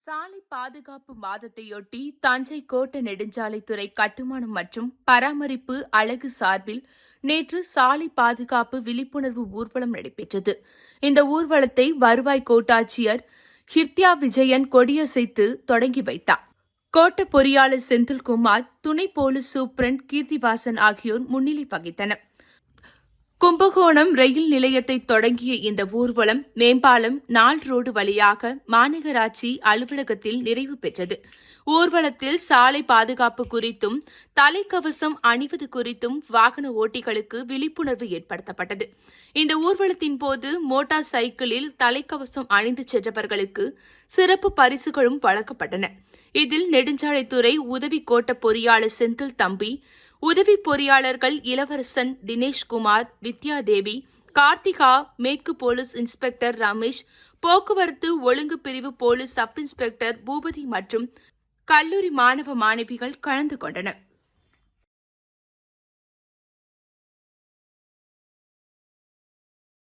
சாலை பாதுகாப்பு மாதத்தையொட்டி தஞ்சை கோட்ட நெடுஞ்சாலைத்துறை கட்டுமானம் மற்றும் பராமரிப்பு அலகு சார்பில் நேற்று சாலை பாதுகாப்பு விழிப்புணர்வு ஊர்வலம் நடைபெற்றது. இந்த ஊர்வலத்தை வருவாய் கோட்டாட்சியர் ஹிர்த்யா விஜயன் கொடியசைத்து தொடங்கி வைத்தார். கோட்ட பொறியாளர் செந்தில்குமார், துணை போலீஸ் சூப்பரண்ட் கீர்த்திவாசன் ஆகியோர் முன்னிலை வகித்தனர். கும்பகோணம் ரயில் நிலையத்தை தொடங்கிய இந்த ஊர்வலம் மேம்பாலம் நாள் ரோடு வழியாக மாநகராட்சி அலுவலகத்தில் நிறைவு பெற்றது. ஊர்வலத்தில் சாலை பாதுகாப்பு குறித்தும் தலைக்கவசம் அணிவது குறித்தும் வாகன ஓட்டிகளுக்கு விழிப்புணர்வு ஏற்படுத்தப்பட்டது. இந்த ஊர்வலத்தின் போது மோட்டார் சைக்கிளில் தலைக்கவசம் அணிந்து சென்றவர்களுக்கு சிறப்பு பரிசுகளும் வழங்கப்பட்டன. இதில் நெடுஞ்சாலைத்துறை உதவி கோட்ட பொறியாளர் செந்தில் தம்பி, உதவி பொறியாளர்கள் இளவரசன், தினேஷ்குமார், வித்யாதேவி, கார்த்திகா, மேற்கு போலீஸ் இன்ஸ்பெக்டர் ரமேஷ், போக்குவரத்து ஒழுங்கு பிரிவு போலீஸ் சப் இன்ஸ்பெக்டர் பூபதி மற்றும் கல்லூரி மாணவ மாணவிகள் கலந்து கொண்டனர்.